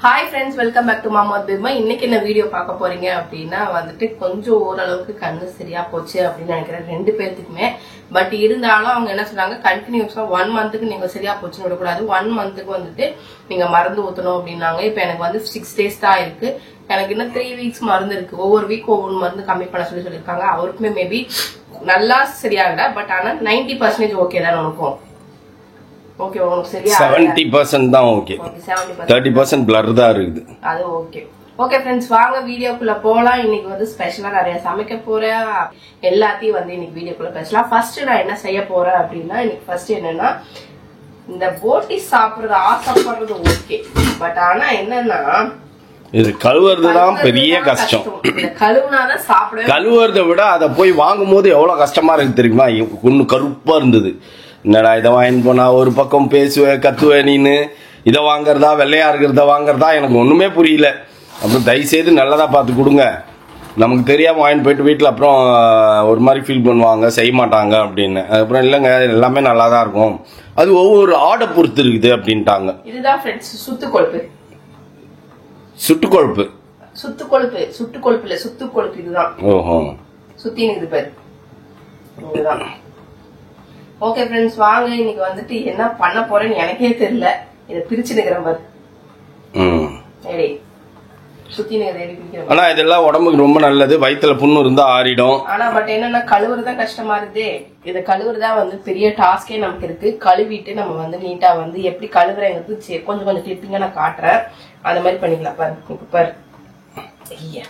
Hi friends, welcome back to Mama Bima. இன்னைக்கு என்ன video பார்க்க போறீங்க அப்படினா வந்துட்டு கொஞ்சம் ஓரளவுக்கு கண்ணு சரியா போச்சு அப்படினு நினைக்கிறேன் ரெண்டு பேத்துக்குமே. பட் இருந்தாலும் அவங்க என்ன சொல்றாங்க கண்டினியூஸா 1 மந்த்க்கு நீங்க சரியா போச்சுன்னு விட கூடாது. 1 மந்த்க்கு வந்துட்டு நீங்க மருந்து ஊத்தணும் அப்படினாங்க. இப்போ எனக்கு வந்து 6 டேஸ் தான் இருக்கு. எனக்கு இன்னும் 3 வீக்ஸ் மருந்து இருக்கு. ஒவ்வொரு வீக் ஒவ்வொரு மருந்து கம்மி பண்ண சொல்லிருக்காங்க. அவருக்குமே மேபி நல்லா சரியாகல. பட் ஆனா 90% ஓகே தான் உனக்கும். Okay, 70% தான் ஓகே. 30% blur தான் இருக்குது. அது ஓகே. ஓகே फ्रेंड्स, வாங்க வீடியோக்குள்ள போலாம். இன்னைக்கு வந்து ஸ்பெஷலா நிறைய சமைக்க போறேன். எல்லாத்தையும் வந்து இன்னைக்கு வீடியோக்குள்ள பேசலாம். ஃபர்ஸ்ட் நான் என்ன செய்ய போறேன் அப்படினா இன்னைக்கு ஃபர்ஸ்ட் என்னன்னா இந்த போட்டி சாப்பிடுறது ஆசைப்படுறது ஓகே. பட் ஆனா என்னன்னா இது கழுவுறது தான் பெரிய கஷ்டம். கழுவுனாதான் சாப்பிடுவேன். கழுவுறதை விட அதை போய் வாங்கும்போது எவ்வளவு கஷ்டமா இருக்கு தெரியுமா? ஒண்ணு கருப்பா இருந்தது. என்னடா இதை வாங்கிட்டு போனா ஒரு பக்கம் பேசுவேன் கத்துவேன் நீனு, இதை வாங்கறதா வெள்ளையா இருக்கிறத வாங்கறதா எனக்கு ஒண்ணுமே புரியல. அப்புறம் தயவுசெய்து நல்லதா பார்த்து கொடுங்க. நமக்கு தெரியாம வாங்கிட்டு போயிட்டு வீட்டில் அப்புறம் ஒரு மாதிரி ஃபீல் பண்ணுவாங்க, செய்ய மாட்டாங்க அப்படின்னு. அதுக்கப்புறம் இல்லைங்க எல்லாமே நல்லா தான் இருக்கும், அது ஒவ்வொரு ஆடை பொறுத்து இருக்குது அப்படின்ட்டாங்க. இதுதான் ஃப்ரெண்ட்ஸ் சுத்து கொழுப்பு. சுட்டு கொழுப்பு சுத்து கொழுப்பு சுட்டு கொழுப்பு இல்ல சுத்து கொழுப்பு. இதுதான். ஓஹோ, சுத்தி இருக்குது பேர். இதுதான். ஓகே फ्रेंड्स, வாங்க இன்னைக்கு வந்துட்டு என்ன பண்ண போறேன்னு எனக்கே தெரியல. இத பிரிச்சு நிக்கிறேன் பாரு. ஏடி சுத்தி நிக்கிற ஏடி பிரிக்கிறேன். ஆனா இதெல்லாம் உடம்புக்கு ரொம்ப நல்லது. வயித்துல புண்ணு இருந்தா ஆறிடும். ஆனா பட் என்னன்னா கழுவுறது தான் கஷ்டமா இருக்கு. இத கழுவுறதா வந்து பெரிய டாஸ்கே நமக்கு இருக்கு. கழுவிட்டு நம்ம வந்து நீட்டா வந்து எப்படி கழுவுறேங்கிறது கொஞ்சம் கொஞ்சம் கிளிப்பிங்கா நான் காட்டுறேன். அந்த மாதிரி பண்ணிக்கலாம் பாரு. இப்ப பாரு. ஐயா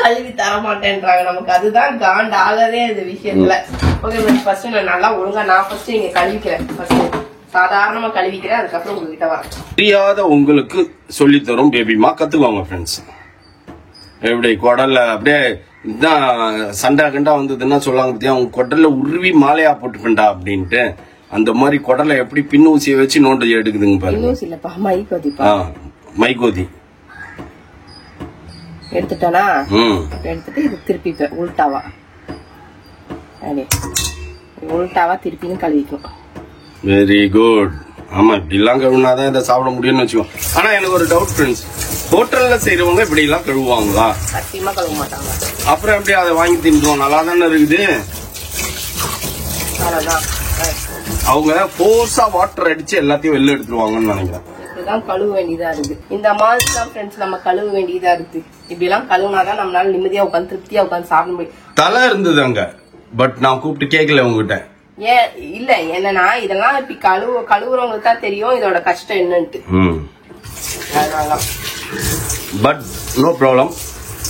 கழுவி தர மாட்டேன்றாங்க நமக்கு. அதுதான் காண்டாகவே இந்த விஷயத்துல. ஓகே ஃபர்ஸ்ட் நான் நல்லா ஒழுங்கா நான் ஃபர்ஸ்ட் இங்க கழுவிக்கிறேன். ஃபர்ஸ்ட் சாதாரணமா கழுவிக்கிறேன். அதுக்கப்புறம் உங்ககிட்ட வரேன். தெரியாத உங்களுக்கு சொல்லி தரும் பேபிமா, கத்துக்குவாங்க ஃப்ரெண்ட்ஸ். எப்படி குடல்ல அப்படியே இதுதான் சண்டை கண்டா வந்ததுன்னா சொல்லுவாங்க பத்தியா, அவங்க குடல்ல உருவி மாலையா போட்டுப்பேன்டா அப்படின்ட்டு. அந்த மாதிரி குடலை எப்படி பின் ஊசியை வச்சு நோண்டி எடுக்குதுங்க பாருங்க. மைகோதி எடுத்துட்டானா? எடுத்துட்டு இது திருப்பி உள்டாவா உள்டாவா திருப்பின்னு கழுவிக்கும். Very good. ஆமா, இப்படி எல்லாம் கழுவுனாதான் இதை சாப்பிட முடியும்னு வச்சுக்கோ. ஆனா எனக்கு ஒரு டவுட் ஃப்ரெண்ட்ஸ், ஹோட்டல்ல செய்யறவங்க இப்படி எல்லாம் கழுவுவாங்களா? சத்தியமா கழுவ மாட்டாங்க. அப்புறம் எப்படி அதை வாங்கி தின்றுவோம்? நல்லா தானே இருக்குது. அவங்க போர்ஸா வாட்டர் அடிச்சு எல்லாத்தையும் வெளில எடுத்துருவாங்கன்னு நினைக்கிறேன். இப்படிதான் கழுவ வேண்டியதா இருக்கு. இந்த மாதிரி தான் ஃப்ரெண்ட்ஸ் நம்ம கழுவ வேண்டியதா இருக்கு. இப்படி எல்லாம் கழுவுனாதான் நம்மளால நிம்மதியா உட்காந்து திருப்தியா உட்காந்து சாப்பிட முடியும். தலை இருந்தது அங்க, பட் நான் கூப்பிட்டு கேட்கல உங்ககிட்ட. ஏன் இல்ல என்னன்னா இதெல்லாம் இப்படி கழுவுறவங்களுக்கு தான் தெரியும் இதோட கஷ்டம் என்னன்ட்டு. But no problem.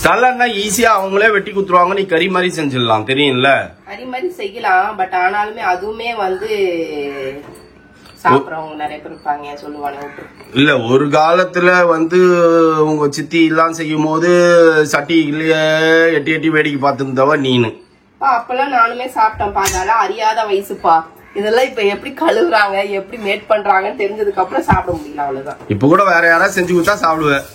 தலைன்னா ஈஸியா அவங்களே வெட்டி குத்துருவாங்க. நீ கறி மாதிரி செஞ்சிடலாம், தெரியும்ல. கறி மாதிரி செய்யலாம். பட் ஆனாலுமே அதுவுமே வந்து சாப்பிடுறவங்க நிறைய பேர் இருப்பாங்க சொல்லுவாங்க. இல்ல ஒரு காலத்துல வந்து உங்க சித்தி எல்லாம் செய்யும் போது சட்டி இல்லையே எட்டி எட்டி வேடிக்கை பார்த்துருந்தவ நீனு. அப்பெல்லாம் நானுமே சாப்பிட்டேன். பாத்தால அறியாத வயசுப்பா. இதெல்லாம் இப்ப எப்படி கழுவுறாங்க எப்படி மேட் பண்றாங்கன்னு தெரிஞ்சதுக்கு அப்புறம் சாப்பிட முடியல. அவ்வளவுதான். இப்ப கூட வேற யாராவது செஞ்சு கொடுத்தா சாப்பிடுவேன்.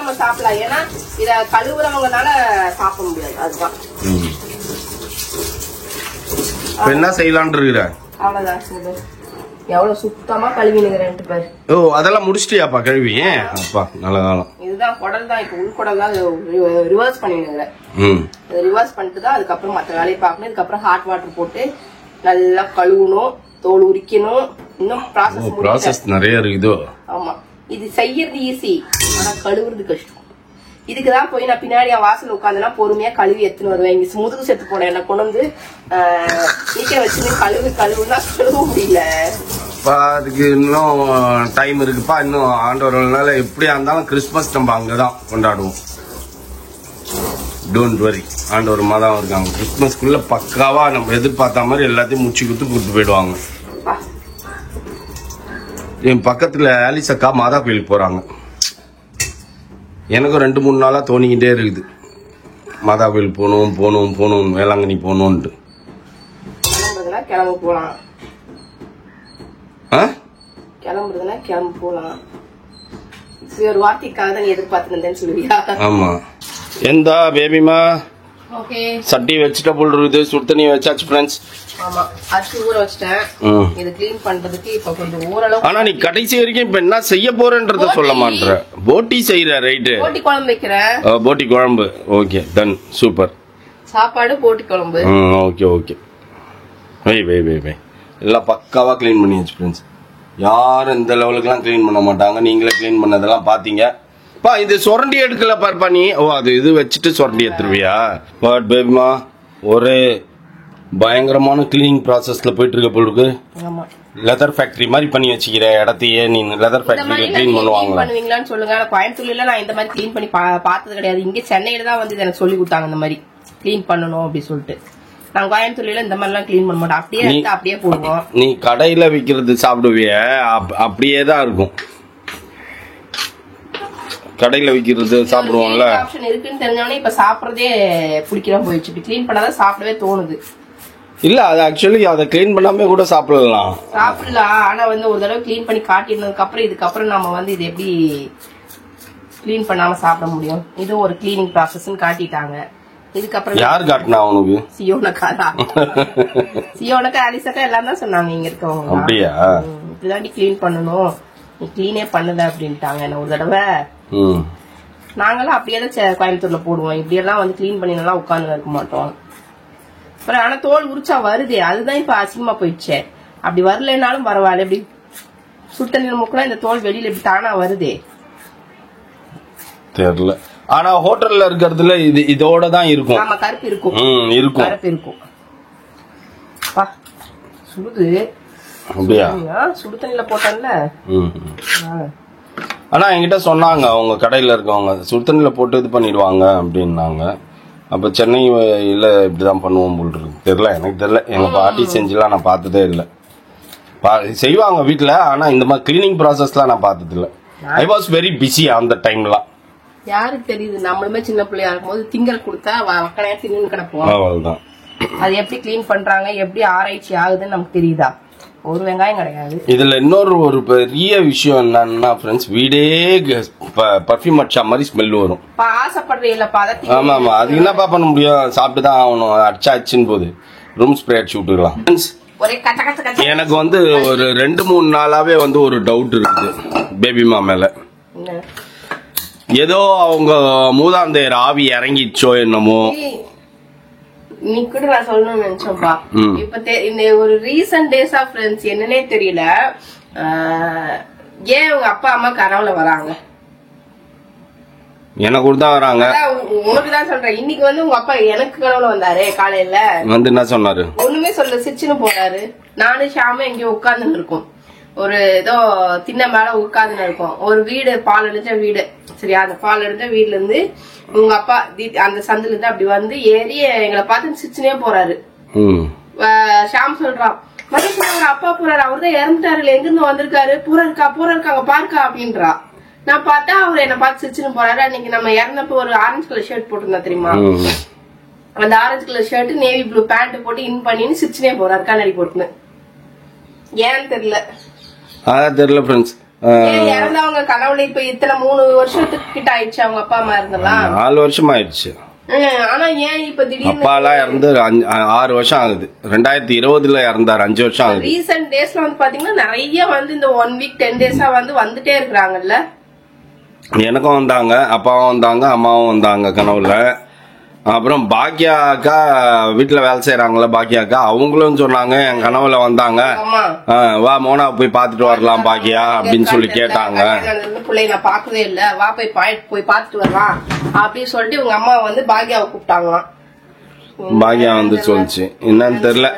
நம்ம சாப்பிடலாம். ஏன்னா இத கழுவுறவங்கனால சாப்பிட முடியாது. அதுதான் என்ன செய்யலான் இருக்கிற. அவ்வளவுதான். எவ்வளவு சுத்தமா கழுவி நிக்கிறேன்ட்டு பாரு. ஓ, அதெல்லாம் முடிச்சிட்டியாப்பா கழுவி? அப்பா நல்ல காலம். இதுதான் குடல் தான். இப்ப உள்குடல் தான் ரிவர்ஸ் பண்ணிடுங்க. ரிவர்ஸ் பண்ணிட்டு தான் அதுக்கப்புறம் மற்ற வேலையை பார்க்கணும். இதுக்கப்புறம் ஹாட் வாட்டர் போட்டு நல்லா கழுவணும், தோல் உரிக்கணும். இன்னும் ப்ராசஸ் நிறைய இருக்குதோ. ஆமா, இது செய்யறது ஈஸி, ஆனா கழுவுறது கஷ்டம். இதுக்குதான் போய் நான் பின்னாடி வாசல் உட்காந்துனா பொறுமையா கழுவி எடுத்துன்னு வருவேன். இங்க முதுகு செத்து போனேன். என்ன கொண்டு வந்து நீக்க வச்சுன்னு கழுவுனா கழுவ முடியல. அதுக்கு இன்னும் டைம் இருக்குப்பா. இன்னும் ஆண்டவர்களால எப்படியா இருந்தாலும் கிறிஸ்துமஸ் நம்ம அங்கதான் கொண்டாடுவோம். டோன்ட் வரி, ஆண்டவர் மாதம் இருக்காங்க. கிறிஸ்துமஸ்க்குள்ள பக்காவா நம்ம எதிர்பார்த்த மாதிரி எல்லாத்தையும் முடிச்சு கொடுத்து போயிடுவாங்க. என் பக்கத்துல ஆலிஸ் அக்கா மாதா கோயிலுக்கு போறாங்க. எனக்கும் 2-3 நாளா தோணிக்கிட்டே இருக்குது மாதா கோயில் போகணும் வேளாங்கண்ணி போகணும்ட்டு. கிளம்பு போலாம். கிளம்புறதுன்னா கிளம்பு போலாம். ஒரு வார்த்தைக்காக தான் எதிர்பார்த்துருந்தேன்னு சொல்லுவியா? ஆமா. எந்தா பேபிமா ஓகே சட்டி வெஜிடபிள் இருக்குது, சுடு தண்ணி வச்சாச்சு ஃப்ரெண்ட்ஸ். ஆமா அரிசி ஊற வச்சிட்டேன். இது க்ளீன் பண்றதுக்கு இப்ப கொஞ்சம் ஓரளவு. ஆனா நீ கடைசி வரைக்கும் இப்ப என்ன செய்ய போறன்றத சொல்ல மாட்டற. போட்டி செய்யற ரைட். போட்டி குழம்பு வைக்கிறேன். போட்டி குழம்பு. Okay done super. சாப்பாடு போட்டி குழம்பு. Okay okay. வை எல்லாம் பக்காவா க்ளீன் பண்ணியாச்சு ஃப்ரெண்ட்ஸ். யாரும் இந்த லெவலுக்குலாம் க்ளீன் பண்ண மாட்டாங்க. நீங்களே க்ளீன் பண்ணதெல்லாம் பாத்தீங்க. பா இது சுரண்டி எடுக்கல பார்ப்பா நீ. ஓ அது இது வச்சுட்டு சுரண்டி எடுத்துருவியா? பட் பேபிமா ஒரே பயங்கரமான கிளீனிங் ப்ராசஸ்ல போயிட்டு இருக்க போல இருக்கு. ஆமா லெதர் ஃபேக்டரி மாதிரி பண்ணி வச்சுக்கிற இடத்தையே நீ லெதர் ஃபேக்டரியில க்ளீன் பண்ணுவாங்க பண்ணுவீங்களான்னு சொல்லுங்க. கோயம்புத்தூர்ல நான் இந்த மாதிரி க்ளீன் பண்ணி பார்த்தது கிடையாது. இங்க சென்னையில தான் வந்து எனக்கு சொல்லி கொடுத்தாங்க இந்த மாதிரி க்ளீன் பண்ணணும் அப்படி சொல்லிட்டு. நான் கோயம்புத்தூர்ல இந்த மாதிரி எல்லாம் க்ளீன் பண்ண மாட்டோம். அப்படியே போடுவோம். நீ கடையில விக்கிறது சாப்பிடுவிய அப்படியே தான் இருக்கும். கடையில விக்கிறது சாப்பிடுவோம்ல. ஆப்ஷன் இருக்குன்னு தெரிஞ்சவனே இப்ப சாப்பிடறதே பிடிக்காம போயிடுச்சு. இப்படி க்ளீன் பண்ணாதான் சாப்பிடவே தோணுது. இல்ல அது ஆக்சுவலி அதை க்ளீன் பண்ணாம கூட சாப்பிடலாம். ஆனா வந்து ஒரு தடவை க்ளீன் பண்ணி காட்டினதுக்கு அப்புறம் இதுக்கப்புறம் நம்ம வந்து இது எப்படி க்ளீன் பண்ணாம சாப்பிட முடியும்? இது ஒரு க்ளீனிங் ப்ராசஸ்ன்னு காட்டிட்டாங்க. இதுக்கப்புறம் யார் காட்டினா அவனுக்கு? சியோனக்கா அலிசக்கா எல்லாம் தான் சொன்னாங்க இங்க இருக்கவங்க. அப்படியா? இதுதான் க்ளீன் பண்ணணும், நீ க்ளீனே பண்ணல அப்படின்ட்டாங்க என்ன ஒரு தடவை. நாங்களாம் அப்படியே தான் கோயம்புத்தூர்ல போடுவோம். இப்படி எல்லாம் வந்து க்ளீன் பண்ணி நல்லா உட்கார்ந்து இருக்க மாட்டோம். அப்புறம் ஆனா தோல் உரிச்சா வருதே, அதுதான் இப்ப அசிங்கமா போயிடுச்சு. அப்படி வரலனாலும் பரவாயில்ல. இப்படி சுத்தண்ணீர் முக்கெல்லாம் இந்த தோல் வெளியில இப்படி தானா வருதே தெரியல. ஆனா ஹோட்டல்ல இருக்கிறதுல இது இதோட தான் இருக்கும். ஆமா கருப்பு இருக்கும். இருக்கும் கருப்பு இருக்கும். பா சுடுது. அப்படியா? சுடு தண்ணில போட்டேன்ல. ஆனா என்கிட்ட சொன்னாங்க அவங்க கடையில இருக்கவங்க சுடு தண்ணில போட்டு இது பண்ணிடுவாங்க அப்படின்னாங்க. அப்ப சென்னையில இப்படிதான் பண்ணுவோம் போல் இருக்கு. தெரியல, எனக்கு தெரியல. எங்க பாட்டி செஞ்சுலாம் நான் பார்த்ததே இல்லை. செய்வாங்க வீட்டுல, ஆனா இந்த மாதிரி கிளீனிங் ப்ராசஸ்லாம் நான் பார்த்தது இல்லை. ஐ வாஸ் வெரி பிஸி அந்த டைம்லாம். யாருக்கு தெரியுது? நம்மளுமே சின்ன பிள்ளையா இருக்கும்போது திங்கள் கொடுத்தா வக்கனையா தின்னு கிடப்போம். அவ்வளவுதான். அது எப்படி கிளீன் பண்றாங்க, எப்படி ஆராய்ச்சி ஆகுதுன்னு நமக்கு தெரியுதா? ஒரு வெங்காயம் கிடையாது. இதுல இன்னொரு ஒரு பெரிய விஷயம் என்னன்னா ஃப்ரெண்ட்ஸ், வீடே பர்ஃபியூம் அடிச்சா மாதிரி ஸ்மெல் வரும். ஆசைப்படுறீங்களா? ஆமா ஆமா, அது என்னப்பா பண்ண முடியும்? சாப்பிட்டுதான் ஆகணும். அடிச்சா அடிச்சுன்னு போது ரூம் ஸ்ப்ரே அடிச்சு விட்டுக்கலாம். எனக்கு வந்து ஒரு 2-3 நாளாவே வந்து ஒரு டவுட் இருக்குது பேபிமா மேல. ஏதோ அவங்க மூதாந்தையர் ஆவி இறங்கிச்சோ என்னமோ. நீ கூட நான் சொல்லணும்னு நினைச்சோம்ப்பா. இப்ப இந்த ஒரு ரீசன்ட் டேஸ் ஆஃப் ஃப்ரெண்ட்ஸ் என்னன்னே தெரியல, ஏன் உங்க அப்பா அம்மா கனவுல வராங்க? எனக்கு கூட தான் வராங்க. உனக்குதான் சொல்றேன். இன்னைக்கு வந்து உங்க அப்பா எனக்கு கனவுல வந்தாரு. காலையில வந்து என்ன சொன்னாரு? ஒண்ணுமே சொல்ல, சிரிச்சுன்னு போறாரு. நானும் ஷாமும் எங்கேயோ உட்கார்ந்து இருக்கோம். ஒரு ஏதோ திண்ணை மேல உட்கார்ந்து இருக்கோம். ஒரு வீடு, பால் அடிச்ச வீடு. சரியா? அந்த பால் அடிச்ச வீட்டுல இருந்து உங்க அப்பா அந்த சந்துல இருந்து அப்படி வந்து ஏறி எங்களை பார்த்து சிரிச்சுனே போறாரு. ஷாம் சொல்றான், மறுபடியும் அப்பா போறாரு, அவர்தான் இறந்துட்டாரு, எங்க இருந்து வந்திருக்காரு, பூரா இருக்காங்க பாருக்கா அப்படின்றா. நான் பார்த்தா அவர் என்ன பார்த்து சிரிச்சுன்னு போறாரு. அன்னைக்கு நம்ம இறந்தப்ப ஒரு ஆரஞ்சு கலர் ஷர்ட் போட்டிருந்தா தெரியுமா? அந்த orange colour shirt navy blue pant போட்டு இன் பண்ணின்னு சிரிச்சுனே போறாரு கண்ணாடி போட்டுன்னு. ஏன்னு தெரியல. தெரியல ஃப்ரெண்ட்ஸ். இறந்தவங்க கனவுல இப்ப இத்தனை 3 வருஷத்துக்கு கிட்ட ஆயிடுச்சு அவங்க அப்பா அம்மா இருந்தலாம். 4 வருஷம் ஆயிடுச்சு. ஆனா ஏன் இப்ப திடீர்னு? அப்பா எல்லாம் இறந்து 6 வருஷம் ஆகுது. 2020 இறந்தாரு. 5 வருஷம் ஆகுது. ரீசன்ட் டேஸ்ல வந்து பாத்தீங்கன்னா நிறைய வந்து இந்த 1 வீக் 10 டேஸா வந்துட்டே இருக்காங்கல்ல. எனக்கும் வந்தாங்க, அப்பாவும் வந்தாங்க, அம்மாவும் வந்தாங்க கனவுல. அப்புறம் பாக்கியா அக்கா வீட்டுல வேலை செய்யறாங்களா, பாக்கியா அக்கா அவங்களும் சொன்னாங்க என் கனவுல வந்தாங்க, வா மோனா போய் பாத்துட்டு வரலாம் பாக்கியா அப்படின்னு சொல்லி கேட்டாங்க. பிள்ளை நான் பாக்கவே இல்ல, வா போய் பாத்துட்டு வரலாம் அப்படின்னு சொல்லிட்டு உங்க அம்மா வந்து பாக்கியாவை கூப்பிட்டாங்களாம். பாக்கியா வந்து சொல்லிச்சு, என்னன்னு தெரியல.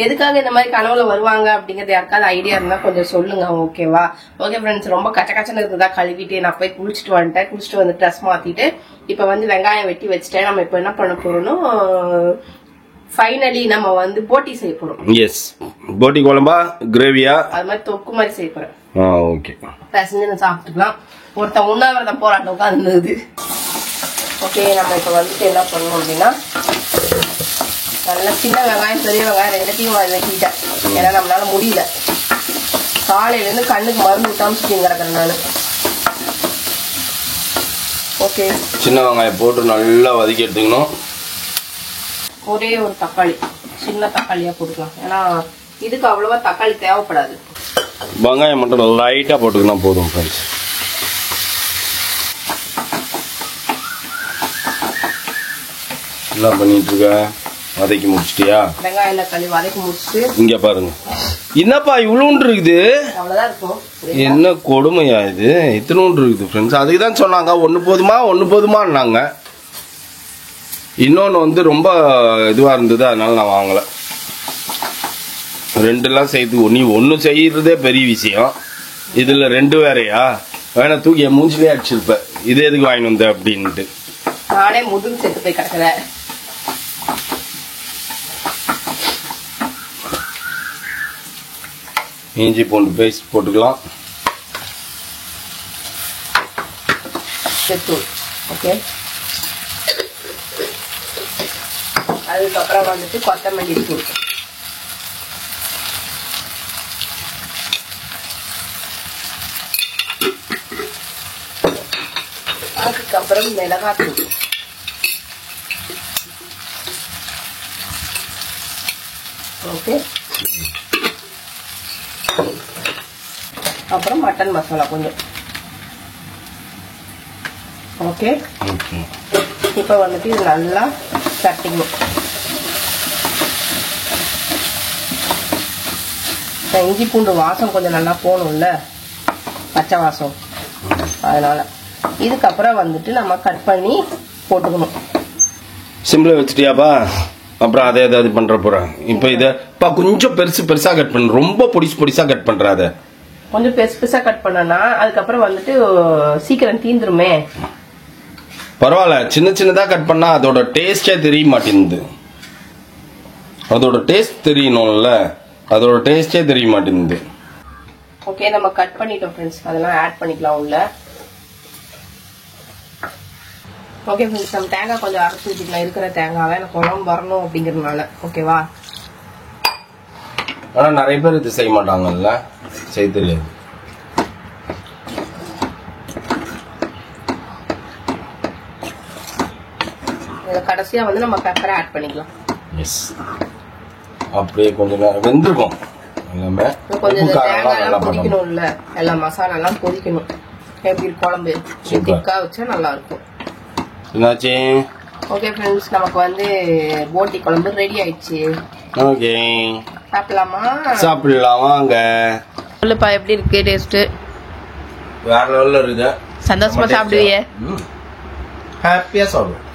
எதுக்காக இந்த மாதிரி கனவுல வருவாங்க அப்படிங்கறது யாருக்காவது ஐடியா இருந்தா கொஞ்சம் சொல்லுங்க. ஓகேவா? ஓகே ஃப்ரெண்ட்ஸ், ரொம்ப கச்சக்கச்சன்னு இருக்குதா கழுவிட்டு நான் போய் குளிச்சுட்டு வந்துட்டேன். குளிச்சுட்டு வந்து ட்ரெஸ் மாத்திட்டு இப்ப வந்து வெங்காயம் வெட்டி வச்சுட்டேன். நம்ம இப்ப என்ன பண்ண போறோம்னா ஃபைனலி நம்ம வந்து போட்டி செய்ய போறோம். எஸ், போட்டி குழம்பா கிரேவியா அது மாதிரி தொக்கு மாதிரி செய்ய போறேன். ஓகே, செஞ்சு சாப்பிட்டுக்கலாம். ஒருத்தன் உண்ணாவிரதம் போராட்டம் உட்கார்ந்து. ஓகே, நம்ம இப்ப வந்துட்டு என்ன பண்ணணும் அப்படின்னா நல்லா சின்ன வெங்காயம் பெரிய வெங்காயம் ரெண்டுத்தையும் வெட்டிட்டேன். ஏன்னா நம்மளால முடியல, காலையில இருந்து கண்ணுக்கு மருந்து விட்டாம சுத்தி கிடக்குறேன் நானு. ஓகே, சின்ன வெங்காயம் போட்டு நல்லா வதக்கி எடுத்துக்கணும். ஒரே ஒரு தக்காளி, சின்ன தக்காளியா போட்டுக்கலாம். ஏன்னா இதுக்கு அவ்வளவா தக்காளி தேவைப்படாது. வெங்காயம் மட்டும் லைட்டா போட்டுக்கலாம் போதும் ஃப்ரெண்ட்ஸ். என்ன பண்ணிட்டு இருக்க? வதக்கி முடிச்சிட்டியா? வெங்காயம் தக்காளி வதக்கி முடிச்சுட்டு இங்க பாருங்க. என்னப்பா இவ்வளோண்டு இருக்குது? அவ்வளவுதான் இருக்கும். என்ன கொடுமையா இது? இத்தனோண்டு இருக்குது ஃப்ரெண்ட்ஸ். அதுக்கு தான் சொன்னாங்க ஒன்று போதுமான்னாங்க. இன்னொன்று வந்து ரொம்ப இதுவாக இருந்தது, அதனால நான் வாங்கலை. ரெண்டுலாம் செய்து நீ ஒன்று செய்யறதே பெரிய விஷயம், இதில் ரெண்டு வேறையா? வேணா தூக்கி என் மூஞ்சிலே அடிச்சிருப்பேன், இது எதுக்கு வாங்கிட்டு வந்த அப்படின்ட்டு. நானே முதுகு செத்து போய் கிடக்குறேன். இஞ்சி பூண்டு பேஸ்ட் போட்டுக்கலாம். ஓகே, அதுக்கப்புறம் வந்துட்டு கொத்தமல்லி தூள், அதுக்கப்புறம் மிளகாத்தூள், ஓகே, அப்புறம் மட்டன் மசாலா கொஞ்சம். ஓகே, இப்போ வந்துட்டு இது நல்லா தட்டிக்கணும். இஞ்சி பூண்டு வாசம் கொஞ்சம் நல்லா போகணும்ல, பச்சை வாசம், அதனால இதுக்கப்புறம் வந்துட்டு நம்ம கட் பண்ணி போட்டுக்கணும். சிம்பிளா வச்சுட்டியாப்பா? அப்புறம் அதை ஏதாவது பண்ற போறேன். இப்போ இதைப்பா கொஞ்சம் பெருசா கட் பண்ணு, ரொம்ப பொடிசா கட் பண்றாத. கொஞ்சம் பெருசா கட் பண்ணனா அதுக்கப்புறம் வந்துட்டு சீக்கிரம் தீந்துருமே. பரவாயில்ல, சின்னதா கட் பண்ணா அதோட டேஸ்டே தெரிய மாட்டேங்குது. அதோட டேஸ்ட் தெரியணும்ல, அதோட டேஸ்டே தெரிய மாட்டேங்குது. ஓகே, நம்ம கட் பண்ணிட்டோம் ஃப்ரெண்ட்ஸ், அதெல்லாம் ஆட் பண்ணிக்கலாம் உள்ள. ஓகே ஃப்ரெண்ட்ஸ், நம்ம தேங்காய் கொஞ்சம் அரைச்சி ஊற்றிக்கலாம். இருக்கிற தேங்காவை எனக்கு குழம்பு வரணும் அப்படிங்கிறதுனால. ஓகேவா? ஆனா நிறைய பேர் இது செய்ய மாட்டாங்கல்ல, செய்ய தெரியாது. கடைசியா வந்து நம்ம பெப்பரை ஆட் பண்ணிக்கலாம். எஸ், அப்படியே கொஞ்சம் நேரம் வெந்திருக்கும் எல்லாமே. கொஞ்சம் தேங்காய் எல்லாம் கொதிக்கணும்ல, எல்லா மசாலா எல்லாம் கொதிக்கணும். எப்படி குழம்பு திக்கா வச்சா நல்லா இருக்கும். என்னாச்சு? ஓகே ஃப்ரெண்ட்ஸ், நமக்கு வந்து போட்டி குழம்பு ரெடி ஆயிடுச்சு. ஓகே, சாப்பிடலாமா? சாப்பிடலாம் வாங்க. சொல்லுப்பா, எப்படி இருக்கு டேஸ்ட்? வேற லெவல்ல இருக்குது. சந்தோஷமா சாப்பிடுவீங்க? ஹாப்பியா சாப்பிடுவேன்.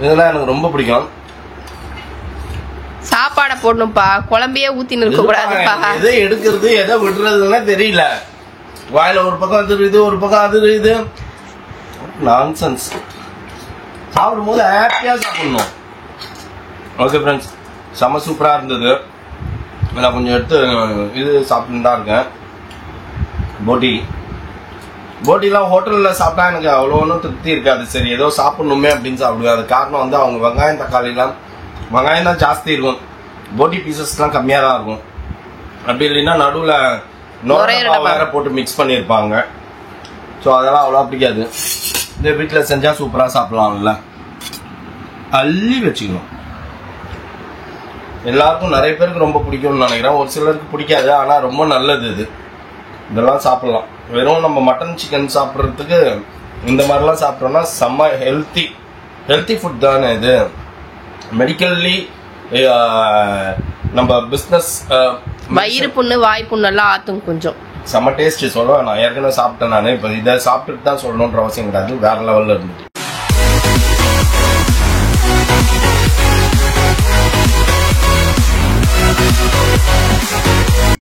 இதெல்லாம் எனக்கு ரொம்ப பிடிக்கும். சாப்பாடை போடணும்ப்பா, குழம்பையே ஊத்தின்னு இருக்க கூடாதுப்பா. எதை எடுக்கிறது எதை விடுறதுன்னு தெரியல. வாயில ஒரு பக்கம் அது இது, ஒரு பக்கம் அது இது, நான்சென்ஸ். சாப்பிடும் போது ஹாப்பியா சாப்பிடணும். ஓகே ஃப்ரெண்ட்ஸ், செம்ம சூப்பரா இருந்தது. நான் கொஞ்சம் எடுத்து இது சாப்பிட்டு தான் இருக்கேன். போட்டிலாம் ஹோட்டலில் சாப்பிட்டா எனக்கு அவ்வளோ ஒன்றும் திருப்தி இருக்காது. சரி, ஏதோ சாப்பிடணுமே அப்படின்னு சாப்பிடுவேன். அது காரணம் வந்து அவங்க வெங்காயம் தக்காளிலாம், வெங்காயம் தான் ஜாஸ்தி இருக்கும், போட்டி பீசஸ்லாம் கம்மியாக தான் இருக்கும். அப்படி இல்லைன்னா நடுவில் வேற போட்டு மிக்ஸ் பண்ணியிருப்பாங்க. ஸோ அதெல்லாம் அவ்வளோ பிடிக்காது. இந்த வீட்டில் செஞ்சால் சூப்பராக சாப்பிடலாம்ல, அள்ளி வச்சுக்கணும். எல்லாருக்கும் நிறைய பேருக்கு ரொம்ப பிடிக்கும்னு நினைக்கிறேன். ஒரு சிலருக்கு பிடிக்காது, ஆனால் ரொம்ப நல்லது இது. இதெல்லாம் சாப்பிடலாம். வெறும் நம்ம மட்டன் சிக்கன் சாப்பிட்றதுக்கு இந்த மாதிரிலாம் சாப்பிட்டோம்னா செம்ம ஹெல்த்தி ஃபுட் தானே இது. மெடிக்கல்லி நம்ம பிஸ்னஸ் வயிறு புண்ணு வாய் புண்ணெல்லாம் ஆத்தும் கொஞ்சம். செம்ம டேஸ்ட் சொல்லுவேன். நான் ஏற்கனவே சாப்பிட்டேன். நான் இப்போ இதை சாப்பிட்டுட்டு தான் சொல்லணுன்ற அவசியம் கிடையாது. வேற லெவலில் இருந்து